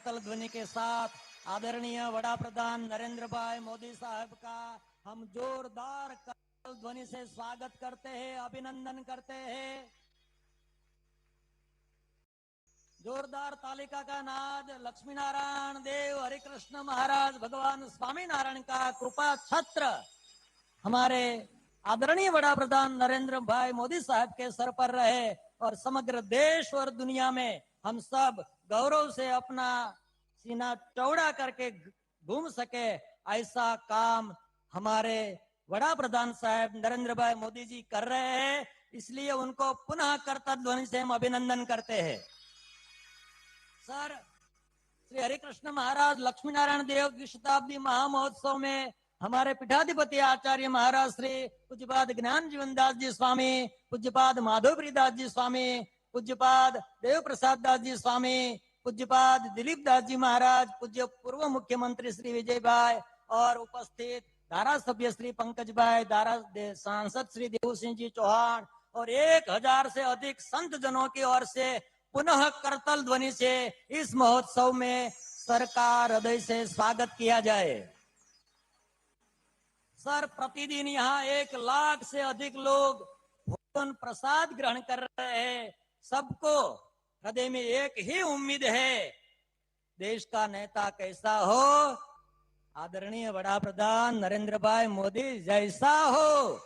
करतल ध्वनि के साथ आदरणीय वड़ा प्रधान नरेंद्र भाई मोदी साहब का हम जोरदार करतल ध्वनि से स्वागत करते हैं, अभिनंदन करते हैं। जोरदार तालिका का नाद लक्ष्मी नारायण देव हरिकृष्ण महाराज भगवान स्वामी नारायण का कृपा छत्र हमारे आदरणीय वड़ा प्रधान नरेंद्र भाई मोदी साहब के सर पर रहे और समग्र देश और दुनिया में हम सब गौरव से अपना सीना चौड़ा करके घूम सके, ऐसा काम हमारे वड़ा प्रधान साहब नरेंद्र भाई मोदी जी कर रहे हैं। इसलिए उनको पुनः करतल ध्वनि से हम अभिनंदन करते हैं। सर, श्री हरिकृष्ण महाराज लक्ष्मी नारायण देव की शताब्दी महामहोत्सव में हमारे पीठाधिपति आचार्य महाराज श्री पूज्यपाद ज्ञान जीवन दास जी स्वामी, पूज्यपाद माधवप्री दास जी स्वामी, पूज्यपाद देव प्रसाद दास जी स्वामी, पूज्यपाद दिलीप दास जी महाराज, पूज्य पूर्व मुख्यमंत्री श्री विजय भाई और उपस्थित धारा सभ्य श्री पंकज भाई, धारा सांसद श्री देव सिंह जी चौहान और 1000 से अधिक संत जनों की ओर से पुनः करतल ध्वनि से इस महोत्सव में सरकार हृदय से स्वागत किया जाए। सर, प्रतिदिन यहाँ 1 लाख से अधिक लोग भोजन प्रसाद ग्रहण कर रहे हैं। सबको हृदय में एक ही उम्मीद है, देश का नेता कैसा हो, आदरणीय वड़ा प्रधान नरेंद्र भाई मोदी जैसा हो।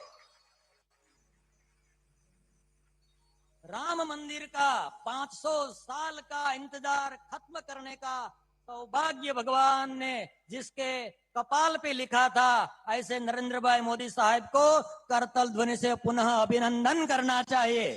राम मंदिर का 500 साल का इंतजार खत्म करने का सौभाग्य भगवान ने जिसके कपाल पे लिखा था, ऐसे नरेंद्र भाई मोदी साहब को करतल ध्वनि से पुनः अभिनंदन करना चाहिए।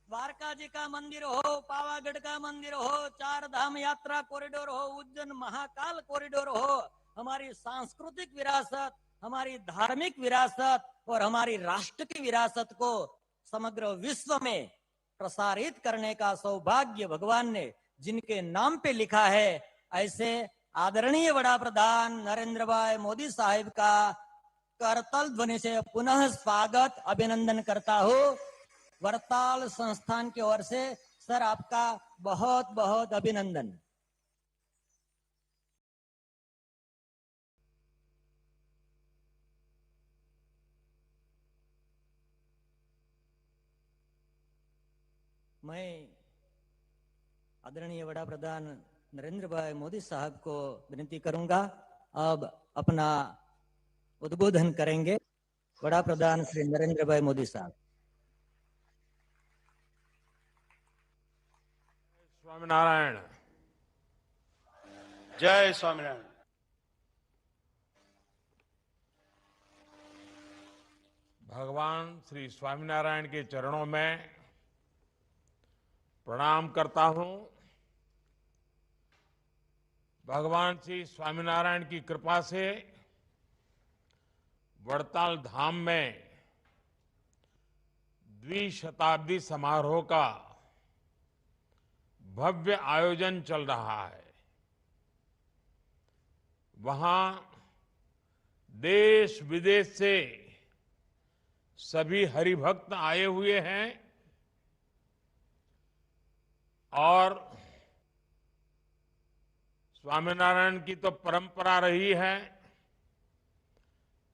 द्वारका जी का मंदिर हो, पावागढ़ का मंदिर हो, 4 धाम यात्रा कॉरिडोर हो, उज्जैन महाकाल कॉरिडोर हो, हमारी सांस्कृतिक विरासत, हमारी धार्मिक विरासत और हमारी राष्ट्र की विरासत को समग्र विश्व में प्रसारित करने का सौभाग्य भगवान ने जिनके नाम पे लिखा है, ऐसे आदरणीय वड़ा प्रधान नरेंद्र भाई मोदी साहब का करतल ध्वनि से पुनः स्वागत अभिनंदन करता हूँ। वरताल संस्थान की ओर से सर आपका बहुत बहुत अभिनंदन। मैं आदरणीय वड़ा प्रधान नरेंद्र भाई मोदी साहब को विनती करूंगा, अब अपना उद्बोधन करेंगे वड़ा प्रधान श्री नरेंद्र भाई मोदी साहब। स्वामीनारायण। जय स्वामीनारायण। भगवान श्री स्वामीनारायण के चरणों में प्रणाम करता हूं। भगवान श्री स्वामीनारायण की कृपा से वड़ताल धाम में द्विशताब्दी समारोह का भव्य आयोजन चल रहा है। वहां देश विदेश से सभी हरिभक्त आए हुए हैं और स्वामीनारायण की तो परंपरा रही है,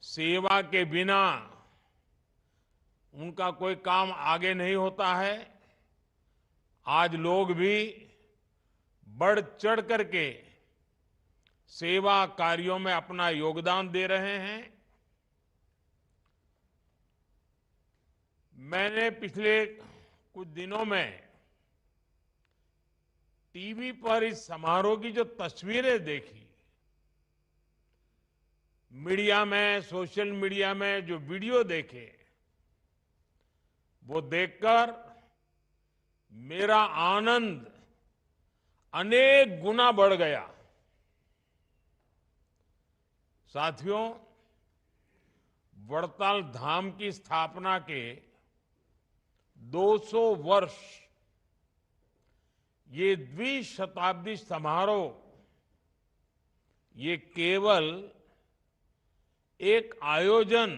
सेवा के बिना उनका कोई काम आगे नहीं होता है। आज लोग भी बढ़ चढ़ करके सेवा कार्यों में अपना योगदान दे रहे हैं। मैंने पिछले कुछ दिनों में टीवी पर इस समारोह की जो तस्वीरें देखी, मीडिया में, सोशल मीडिया में जो वीडियो देखे, वो देखकर मेरा आनंद अनेक गुना बढ़ गया। साथियों, वड़ताल धाम की स्थापना के 200 वर्ष ये द्विशताब्दी समारोह, ये केवल एक आयोजन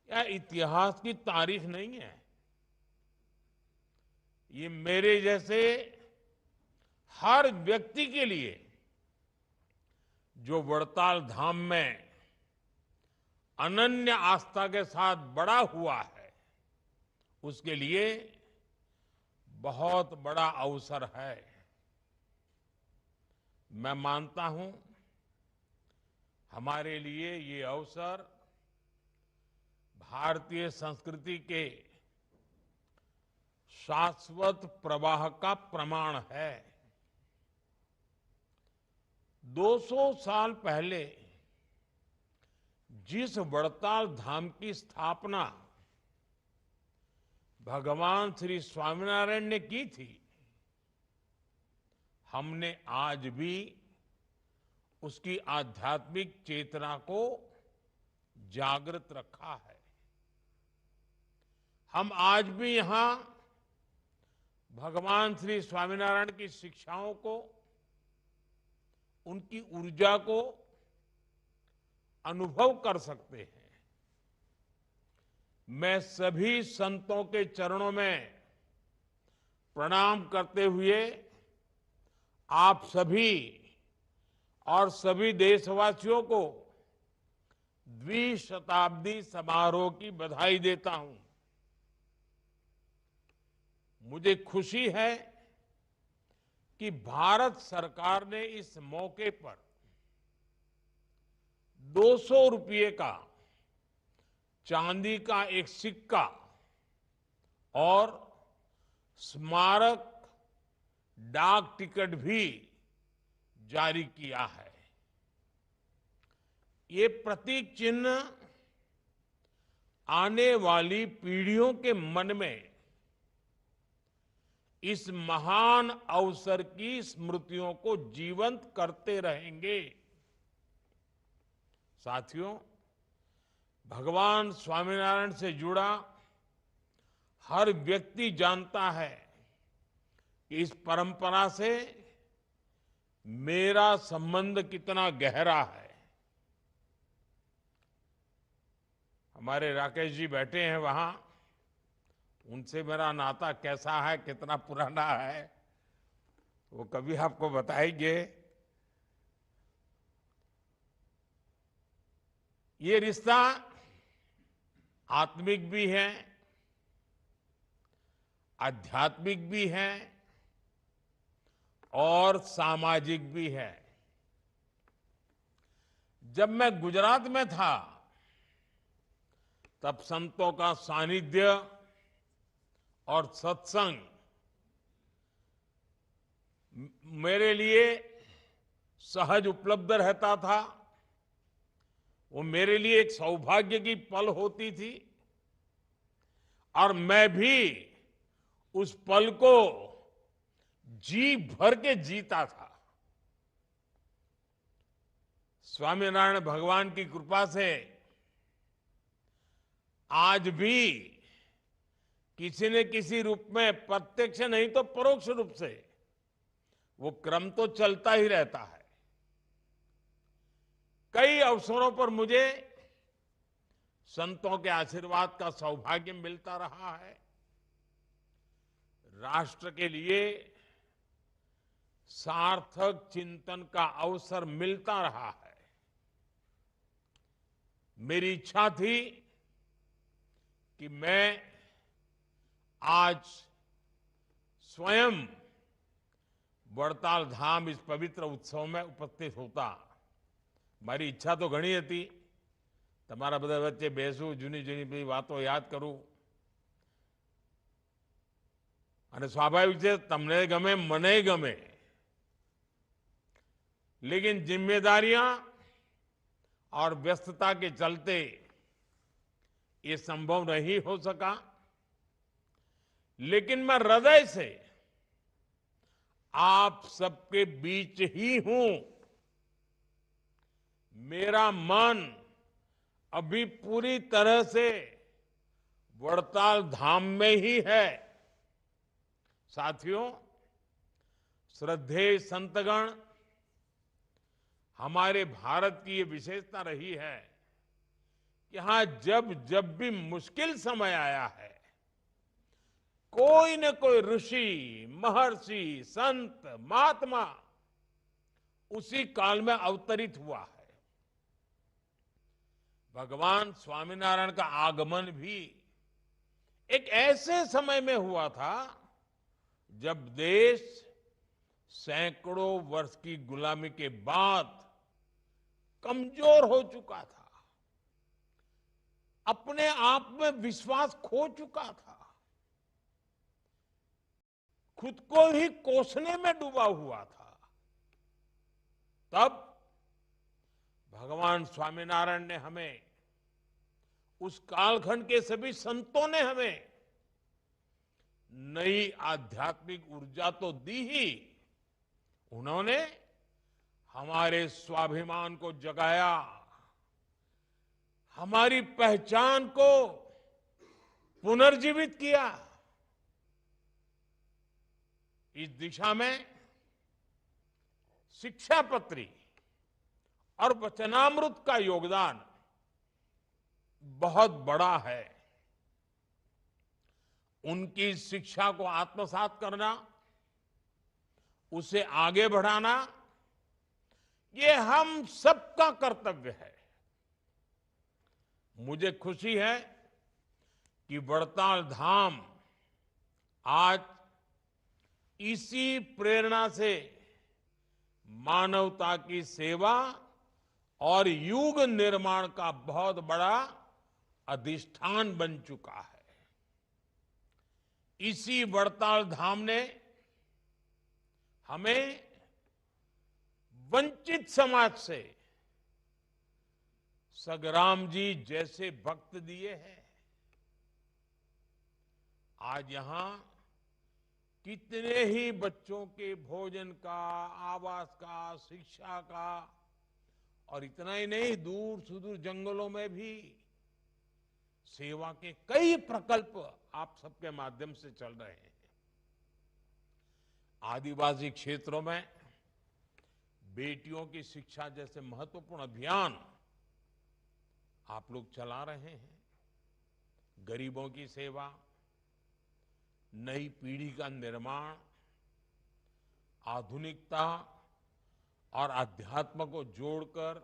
या इतिहास की तारीख नहीं है। ये मेरे जैसे हर व्यक्ति के लिए जो वड़ताल धाम में अनन्य आस्था के साथ बड़ा हुआ है, उसके लिए बहुत बड़ा अवसर है। मैं मानता हूं हमारे लिए ये अवसर भारतीय संस्कृति के शाश्वत प्रवाह का प्रमाण है। 200 साल पहले जिस वड़ताल धाम की स्थापना भगवान श्री स्वामीनारायण ने की थी, हमने आज भी उसकी आध्यात्मिक चेतना को जागृत रखा है। हम आज भी यहां भगवान श्री स्वामीनारायण की शिक्षाओं को, उनकी ऊर्जा को अनुभव कर सकते हैं। मैं सभी संतों के चरणों में प्रणाम करते हुए आप सभी और सभी देशवासियों को द्विशताब्दी समारोह की बधाई देता हूं। मुझे खुशी है कि भारत सरकार ने इस मौके पर 200 रुपये का चांदी का एक सिक्का और स्मारक डाक टिकट भी जारी किया है। ये प्रतीक चिन्ह आने वाली पीढ़ियों के मन में इस महान अवसर की स्मृतियों को जीवंत करते रहेंगे। साथियों, भगवान स्वामीनारायण से जुड़ा हर व्यक्ति जानता है कि इस परंपरा से मेरा संबंध कितना गहरा है। हमारे राकेश जी बैठे हैं वहां, उनसे मेरा नाता कैसा है, कितना पुराना है, वो कभी आपको बताएंगे। ये रिश्ता आत्मिक भी है, आध्यात्मिक भी है और सामाजिक भी है। जब मैं गुजरात में था तब संतों का सानिध्य और सत्संग मेरे लिए सहज उपलब्ध रहता था। वो मेरे लिए एक सौभाग्य की पल होती थी और मैं भी उस पल को जी भर के जीता था। स्वामीनारायण भगवान की कृपा से आज भी किसी न किसी रूप में, प्रत्यक्ष नहीं तो परोक्ष रूप से, वो क्रम तो चलता ही रहता है। कई अवसरों पर मुझे संतों के आशीर्वाद का सौभाग्य मिलता रहा है। राष्ट्र के लिए सार्थक चिंतन का अवसर मिलता रहा है। मेरी इच्छा थी कि मैं आज स्वयं वड़ताल धाम इस पवित्र उत्सव में उपस्थित होता। મારી ઈચ્છા તો ઘણી હતી, તમારા બધા વચ્ચે બેસું, જૂની જૂની બધી વાતો યાદ કરું, અને સ્વાભાવિક છે તમને ગમે મને ગમે, लेकिन जिम्मेदारियां और व्यस्तता के चलते ये संभव नहीं हो सका। लेकिन मैं हृदय से आप सबके बीच ही हूं। मेरा मन अभी पूरी तरह से वड़ताल धाम में ही है। साथियों, श्रद्धेय संतगण, हमारे भारत की ये विशेषता रही है कि यहां जब जब भी मुश्किल समय आया है, कोई न कोई ऋषि, महर्षि, संत, महात्मा उसी काल में अवतरित हुआ है। भगवान स्वामीनारायण का आगमन भी एक ऐसे समय में हुआ था जब देश सैकड़ों वर्ष की गुलामी के बाद कमजोर हो चुका था, अपने आप में विश्वास खो चुका था, खुद को ही कोसने में डूबा हुआ था। तब भगवान स्वामीनारायण ने हमें, उस कालखंड के सभी संतों ने हमें नई आध्यात्मिक ऊर्जा तो दी ही, उन्होंने हमारे स्वाभिमान को जगाया, हमारी पहचान को पुनर्जीवित किया। इस दिशा में शिक्षापत्री और वचनामृत का योगदान बहुत बड़ा है। उनकी शिक्षा को आत्मसात करना, उसे आगे बढ़ाना, ये हम सबका कर्तव्य है। मुझे खुशी है कि वड़ताल धाम आज इसी प्रेरणा से मानवता की सेवा और युग निर्माण का बहुत बड़ा अधिष्ठान बन चुका है। इसी वड़ताल धाम ने हमें वंचित समाज से सगराम जी जैसे भक्त दिए हैं। आज यहां कितने ही बच्चों के भोजन का, आवास का, शिक्षा का, और इतना ही नहीं, दूर सुदूर जंगलों में भी सेवा के कई प्रकल्प आप सबके माध्यम से चल रहे हैं। आदिवासी क्षेत्रों में बेटियों की शिक्षा जैसे महत्वपूर्ण अभियान आप लोग चला रहे हैं। गरीबों की सेवा, नई पीढ़ी का निर्माण, आधुनिकता और अध्यात्म को जोड़कर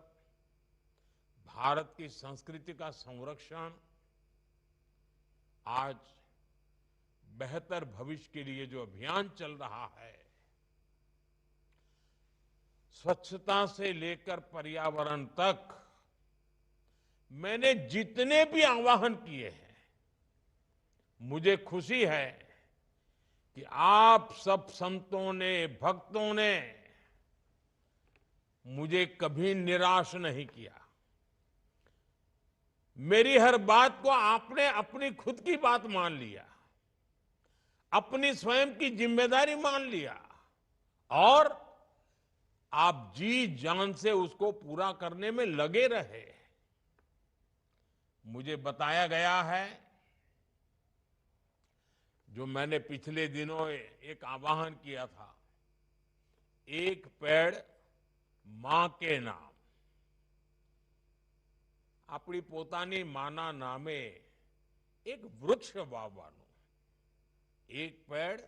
भारत की संस्कृति का संरक्षण, आज बेहतर भविष्य के लिए जो अभियान चल रहा है, स्वच्छता से लेकर पर्यावरण तक, मैंने जितने भी आह्वान किए हैं, मुझे खुशी है कि आप सब संतों ने, भक्तों ने मुझे कभी निराश नहीं किया। मेरी हर बात को आपने अपनी खुद की बात मान लिया, अपनी स्वयं की जिम्मेदारी मान लिया और आप जी जान से उसको पूरा करने में लगे रहे। मुझे बताया गया है, जो मैंने पिछले दिनों एक आह्वान किया था, एक पेड़ मां के नाम, अपनी પોતાની માના નામે एक वृक्ष वावવાનું, एक पेड़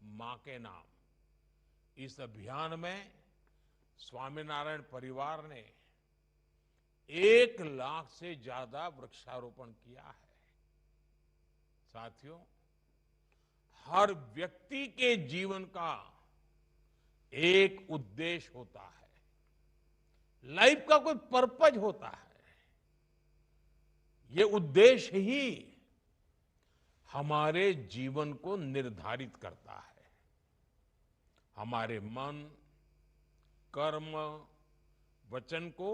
मां के नाम। इस अभियान में स्वामीनारायण परिवार ने 1 लाख से ज्यादा वृक्षारोपण किया है। साथियों, हर व्यक्ति के जीवन का एक उद्देश्य होता है, लाइफ का कोई पर्पज होता है। ये उद्देश्य ही हमारे जीवन को निर्धारित करता है, हमारे मन, कर्म, वचन को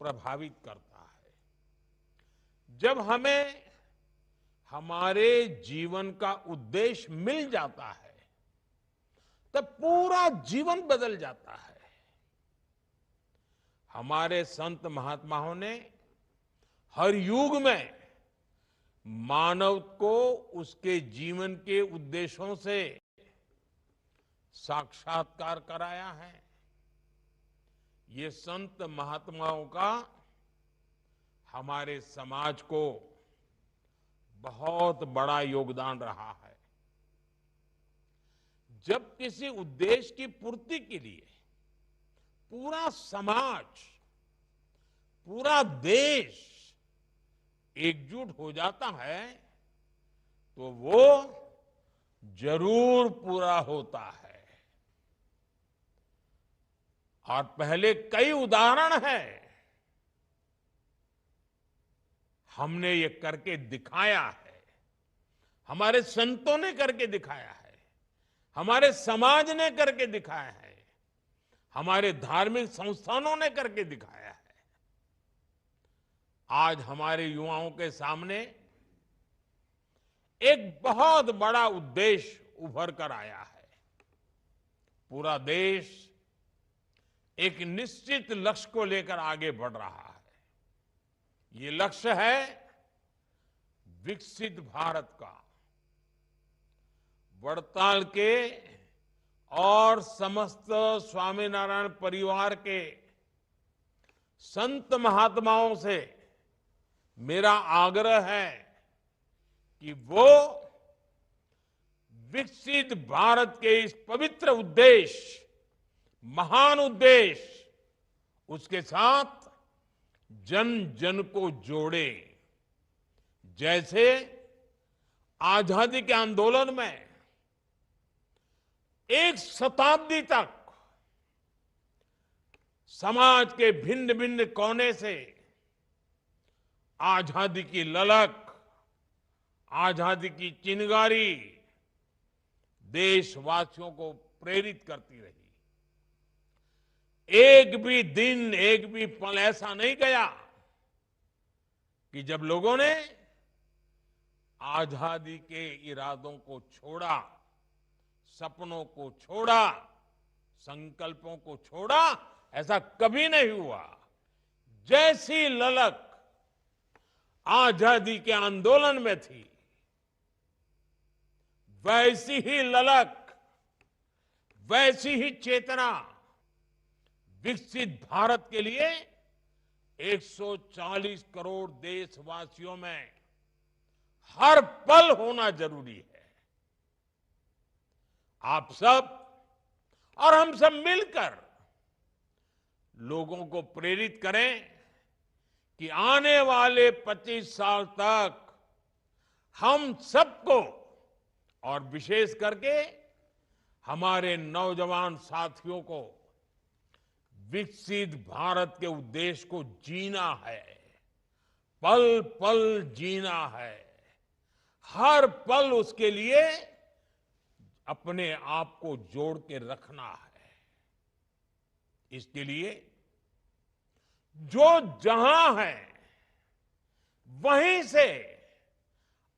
प्रभावित करता है। जब हमें हमारे जीवन का उद्देश्य मिल जाता है, तब पूरा जीवन बदल जाता है। हमारे संत महात्माओं ने हर युग में मानव को उसके जीवन के उद्देश्यों से साक्षात्कार कराया है। ये संत महात्माओं का हमारे समाज को बहुत बड़ा योगदान रहा है। जब किसी उद्देश्य की पूर्ति के लिए पूरा समाज, पूरा देश एकजुट हो जाता है तो वो जरूर पूरा होता है। और पहले कई उदाहरण हैं, हमने ये करके दिखाया है, हमारे संतों ने करके दिखाया है, हमारे समाज ने करके दिखाया है, हमारे धार्मिक संस्थानों ने करके दिखाया है। आज हमारे युवाओं के सामने एक बहुत बड़ा उद्देश्य उभर कर आया है। पूरा देश एक निश्चित लक्ष्य को लेकर आगे बढ़ रहा है। ये लक्ष्य है विकसित भारत का। वड़ताल के और समस्त स्वामीनारायण परिवार के संत महात्माओं से मेरा आग्रह है कि वो विकसित भारत के इस पवित्र उद्देश्य, महान उद्देश्य, उसके साथ जन जन को जोड़े। जैसे आजादी के आंदोलन में एक शताब्दी तक समाज के भिन्न भिन्न कोने से आजादी की ललक, आजादी की चिंगारी देशवासियों को प्रेरित करती रही। एक भी दिन, एक भी पल ऐसा नहीं गया कि जब लोगों ने आजादी के इरादों को छोड़ा, सपनों को छोड़ा, संकल्पों को छोड़ा, ऐसा कभी नहीं हुआ। जैसी ललक आजादी के आंदोलन में थी, वैसी ही ललक, वैसी ही चेतना विकसित भारत के लिए 140 करोड़ देशवासियों में हर पल होना जरूरी है। आप सब और हम सब मिलकर लोगों को प्रेरित करें कि आने वाले 25 साल तक हम सबको, और विशेष करके हमारे नौजवान साथियों को, विकसित भारत के उद्देश्य को जीना है, पल पल जीना है, हर पल उसके लिए अपने आप को जोड़ के रखना है। इसके लिए जो जहां है वहीं से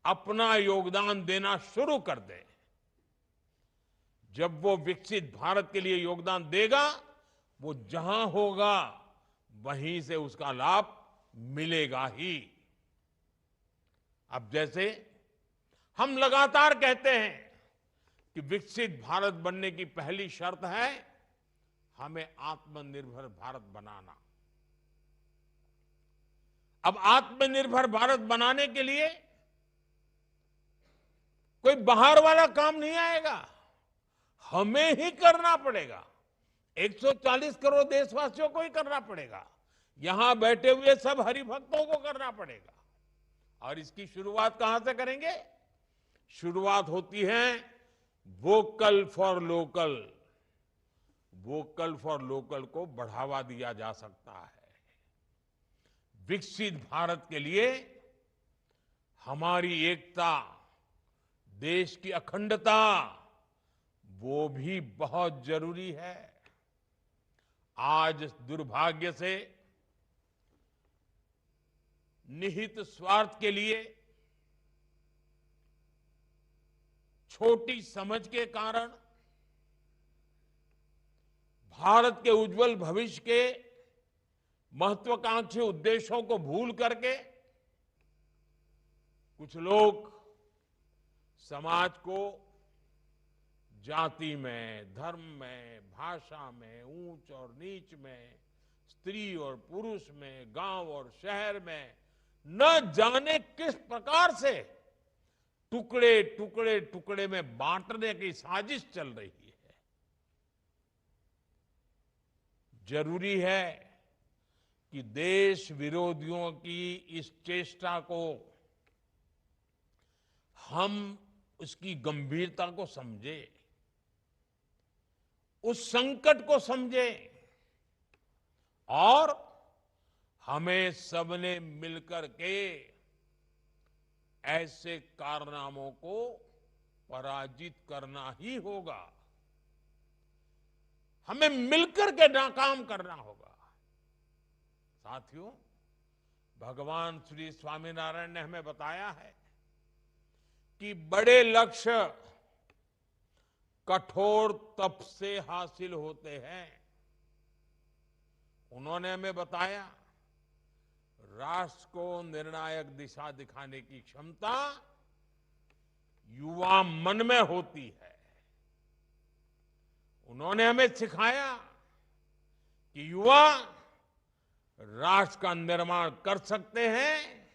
अपना योगदान देना शुरू कर दे। जब वो विकसित भारत के लिए योगदान देगा, वो जहां होगा वहीं से उसका लाभ मिलेगा ही। अब जैसे हम लगातार कहते हैं कि विकसित भारत बनने की पहली शर्त है हमें आत्मनिर्भर भारत बनाना। अब आत्मनिर्भर भारत बनाने के लिए कोई बाहर वाला काम नहीं आएगा, हमें ही करना पड़ेगा। 140 करोड़ देशवासियों को ही करना पड़ेगा, यहां बैठे हुए सब हरिभक्तों को करना पड़ेगा। और इसकी शुरुआत कहां से करेंगे? शुरुआत होती है vocal for local. Vocal for local को बढ़ावा दिया जा सकता है। विकसित भारत के लिए हमारी एकता, देश की अखंडता, वो भी बहुत जरूरी है। आज दुर्भाग्य से निहित स्वार्थ के लिए, छोटी समझ के कारण, भारत के उज्जवल भविष्य के महत्वाकांक्षी उद्देश्यों को भूल करके कुछ लोग समाज को जाति में, धर्म में, भाषा में, ऊंच और नीच में, स्त्री और पुरुष में, गांव और शहर में न जाने किस प्रकार से टुकड़े टुकड़े टुकड़े में बांटने की साजिश चल रही है। जरूरी है कि देश विरोधियों की इस चेष्टा को हम उसकी गंभीरता को समझे, उस संकट को समझे और हमें सबने मिलकर के ऐसे कारनामों को पराजित करना ही होगा। हमें मिलकर के नाकाम करना होगा। साथियों, भगवान श्री स्वामीनारायण ने हमें बताया है कि बड़े लक्ष्य कठोर तप से हासिल होते हैं। उन्होंने हमें बताया राष्ट्र को निर्णायक दिशा दिखाने की क्षमता युवा मन में होती है। उन्होंने हमें सिखाया कि युवा राष्ट्र का निर्माण कर सकते हैं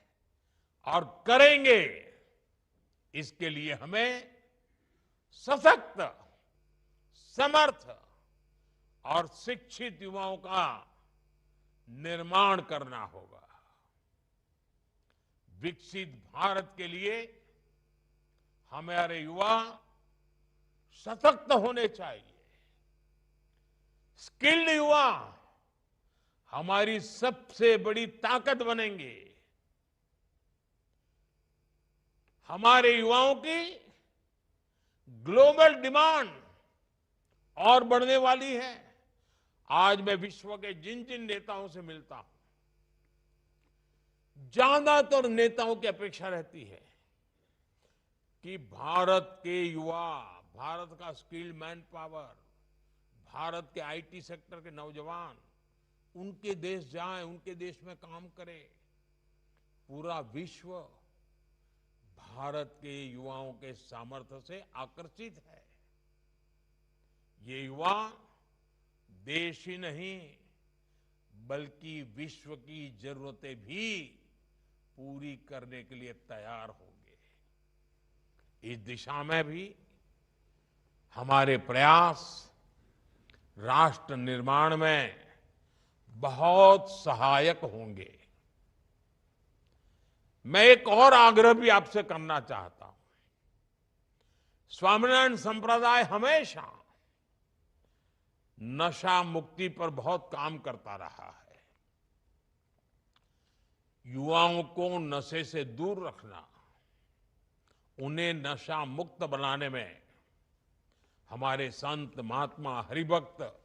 और करेंगे। इसके लिए हमें सशक्त, समर्थ और शिक्षित युवाओं का निर्माण करना होगा। विकसित भारत के लिए हमारे युवा सशक्त होने चाहिए। स्किल्ड युवा हमारी सबसे बड़ी ताकत बनेंगे। हमारे युवाओं की ग्लोबल डिमांड और बढ़ने वाली है। आज मैं विश्व के जिन जिन नेताओं से मिलता हूं, ज्यादातर नेताओं की अपेक्षा रहती है कि भारत के युवा, भारत का स्किल्ड मैन पावर, भारत के आईटी सेक्टर के नौजवान उनके देश जाएं, उनके देश में काम करें। पूरा विश्व भारत के युवाओं के सामर्थ्य से आकर्षित है। ये युवा देश ही नहीं बल्कि विश्व की जरूरतें भी पूरी करने के लिए तैयार होंगे। इस दिशा में भी हमारे प्रयास राष्ट्र निर्माण में बहुत सहायक होंगे। मैं एक और आग्रह भी आपसे करना चाहता हूं। स्वामीनारायण संप्रदाय हमेशा नशा मुक्ति पर बहुत काम करता रहा है। युवाओं को नशे से दूर रखना, उन्हें नशा मुक्त बनाने में हमारे संत, महात्मा, हरिभक्त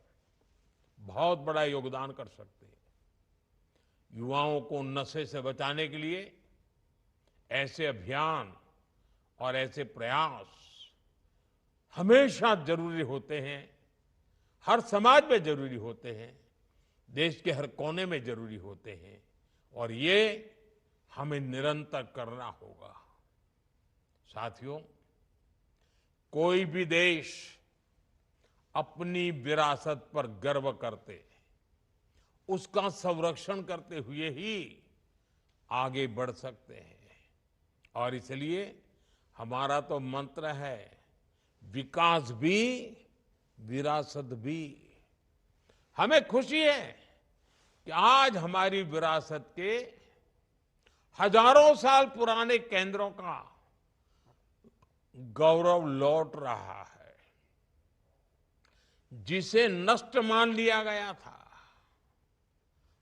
बहुत बड़ा योगदान कर सकते हैं। युवाओं को नशे से बचाने के लिए ऐसे अभियान और ऐसे प्रयास हमेशा जरूरी होते हैं। हर समाज में जरूरी होते हैं, देश के हर कोने में जरूरी होते हैं और ये हमें निरंतर करना होगा। साथियों, कोई भी देश अपनी विरासत पर गर्व करते, उसका संरक्षण करते हुए ही आगे बढ़ सकते हैं। और इसलिए हमारा तो मंत्र है, विकास भी विरासत भी। हमें खुशी है कि आज हमारी विरासत के हजारों साल पुराने केंद्रों का गौरव लौट रहा है। जिसे नष्ट मान लिया गया था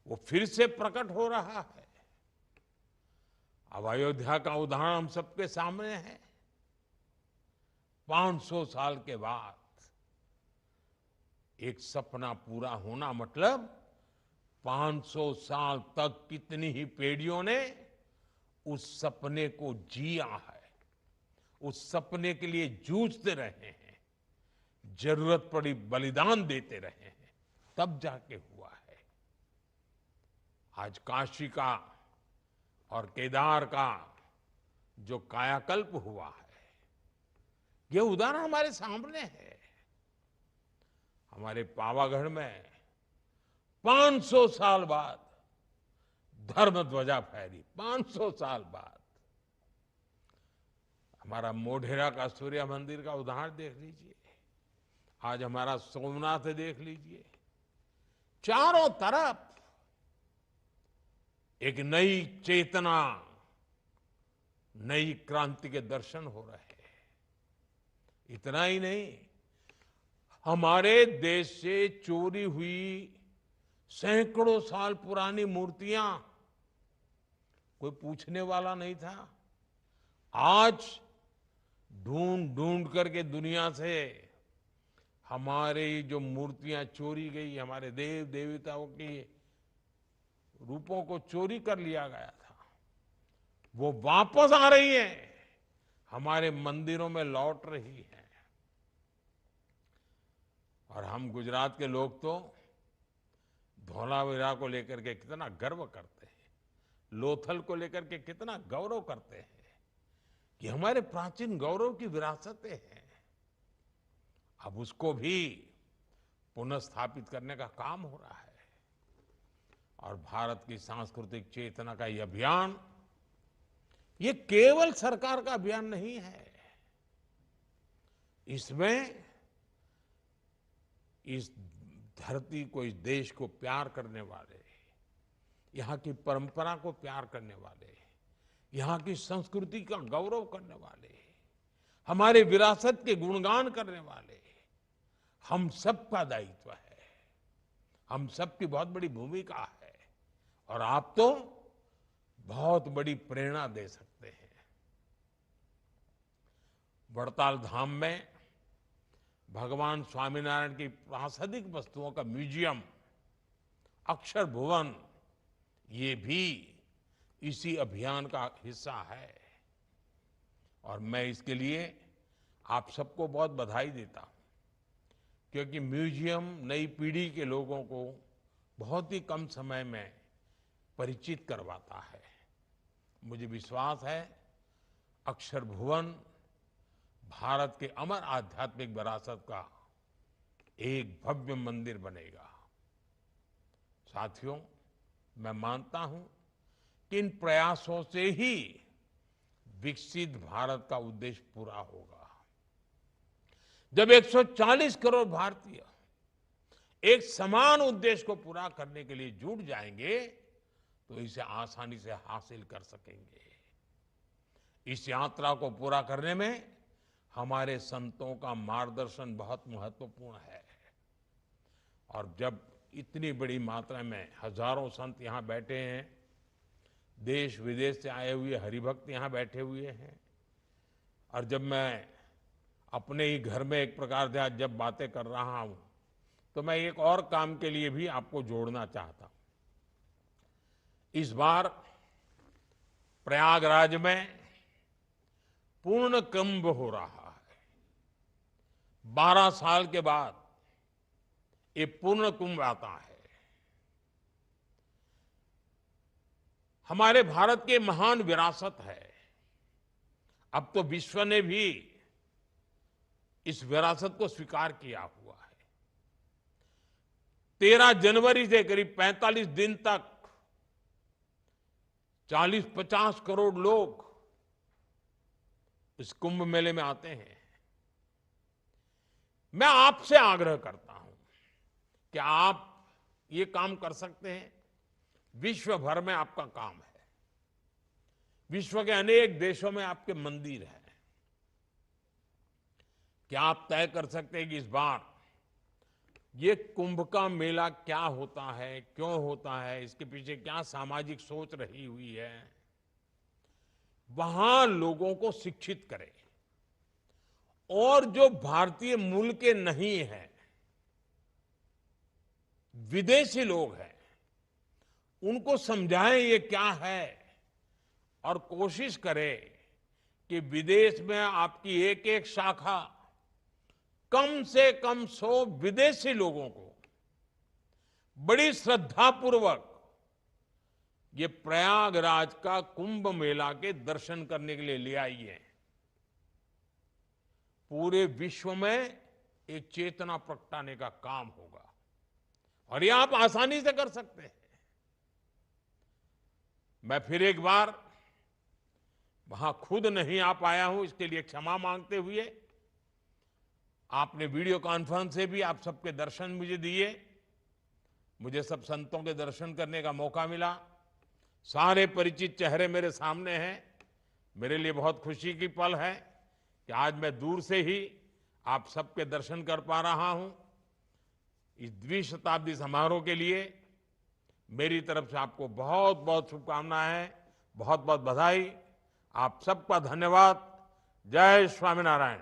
वो फिर से प्रकट हो रहा है। अब अयोध्या का उदाहरण हम सबके सामने है। 500 साल के बाद एक सपना पूरा होना मतलब 500 साल तक कितनी ही पीढ़ियों ने उस सपने को जिया है, उस सपने के लिए जूझते रहे हैं, जरूरत पड़ी बलिदान देते रहे हैं, तब जाके हुआ है। आज काशी का और केदार का जो कायाकल्प हुआ है, यह उदाहरण हमारे सामने है। हमारे पावागढ़ में 500 साल बाद धर्म ध्वजा फहरी, 500 साल बाद। हमारा मोढेरा का सूर्य मंदिर का उदाहरण देख लीजिए, आज हमारा सोमनाथ देख लीजिए, चारों तरफ एक नई चेतना, नई क्रांति के दर्शन हो रहे हैं। इतना ही नहीं, हमारे देश से चोरी हुई सैकड़ों साल पुरानी मूर्तियां कोई पूछने वाला नहीं था, आज ढूंढ ढूंढ करके दुनिया से हमारी जो मूर्तियां चोरी गई, हमारे देव देवताओं के रूपों को चोरी कर लिया गया था, वो वापस आ रही हैं, हमारे मंदिरों में लौट रही हैं। और हम गुजरात के लोग तो धौलावीरा को लेकर के कितना गर्व करते हैं, लोथल को लेकर के कितना गौरव करते हैं। ये हमारे प्राचीन गौरव की विरासतें हैं। अब उसको भी पुनर्स्थापित करने का काम हो रहा है। और भारत की सांस्कृतिक चेतना का ये अभियान, ये केवल सरकार का अभियान नहीं है। इसमें इस धरती को, इस देश को प्यार करने वाले, यहाँ की परंपरा को प्यार करने वाले, यहाँ की संस्कृति का गौरव करने वाले, हमारे विरासत के गुणगान करने वाले, हम सबका दायित्व है, हम सबकी बहुत बड़ी भूमिका है। और आप तो बहुत बड़ी प्रेरणा दे सकते हैं। वड़ताल धाम में भगवान स्वामीनारायण की प्रासंगिक वस्तुओं का म्यूजियम अक्षर भुवन, ये भी इसी अभियान का हिस्सा है। और मैं इसके लिए आप सबको बहुत बधाई देता हूं, क्योंकि म्यूजियम नई पीढ़ी के लोगों को बहुत ही कम समय में परिचित करवाता है। मुझे विश्वास है अक्षर भुवन भारत के अमर आध्यात्मिक विरासत का एक भव्य मंदिर बनेगा। साथियों, मैं मानता हूं कि इन प्रयासों से ही विकसित भारत का उद्देश्य पूरा होगा। जब 140 करोड़ भारतीय एक समान उद्देश्य को पूरा करने के लिए जुट जाएंगे, तो इसे आसानी से हासिल कर सकेंगे। इस यात्रा को पूरा करने में हमारे संतों का मार्गदर्शन बहुत महत्वपूर्ण है। और जब इतनी बड़ी मात्रा में हजारों संत यहाँ बैठे हैं, देश विदेश से आए हुए हरिभक्त यहाँ बैठे हुए हैं, और जब मैं अपने ही घर में एक प्रकार से आज जब बातें कर रहा हूं, तो मैं एक और काम के लिए भी आपको जोड़ना चाहता हूं। इस बार प्रयागराज में पूर्ण कुंभ हो रहा है। 12 साल के बाद ये पूर्ण कुंभ आता है। हमारे भारत की महान विरासत है। अब तो विश्व ने भी इस विरासत को स्वीकार किया हुआ है। 13 जनवरी से करीब 45 दिन तक 40-50 करोड़ लोग इस कुंभ मेले में आते हैं। मैं आपसे आग्रह करता हूं कि आप ये काम कर सकते हैं। विश्व भर में आपका काम है, विश्व के अनेक देशों में आपके मंदिर हैं। क्या आप तय कर सकते हैं कि इस बार ये कुंभ का मेला क्या होता है, क्यों होता है, इसके पीछे क्या सामाजिक सोच रही हुई है, वहां लोगों को शिक्षित करें। और जो भारतीय मूल के नहीं हैं, विदेशी लोग हैं, उनको समझाएं ये क्या है, और कोशिश करें कि विदेश में आपकी एक एक शाखा कम से कम 100 विदेशी लोगों को बड़ी श्रद्धापूर्वक ये प्रयागराज का कुंभ मेला के दर्शन करने के लिए ले आइए। पूरे विश्व में एक चेतना प्रगटाने का काम होगा, और ये आप आसानी से कर सकते हैं। मैं फिर एक बार वहां खुद नहीं आ पाया हूं, इसके लिए क्षमा मांगते हुए आपने वीडियो कॉन्फ्रेंस से भी आप सबके दर्शन मुझे दिए, मुझे सब संतों के दर्शन करने का मौका मिला, सारे परिचित चेहरे मेरे सामने हैं। मेरे लिए बहुत खुशी की पल है कि आज मैं दूर से ही आप सबके दर्शन कर पा रहा हूं। इस द्विशताब्दी समारोह के लिए मेरी तरफ से आपको बहुत बहुत शुभकामनाएं, बहुत बहुत बधाई। आप सबका धन्यवाद। जय स्वामीनारायण।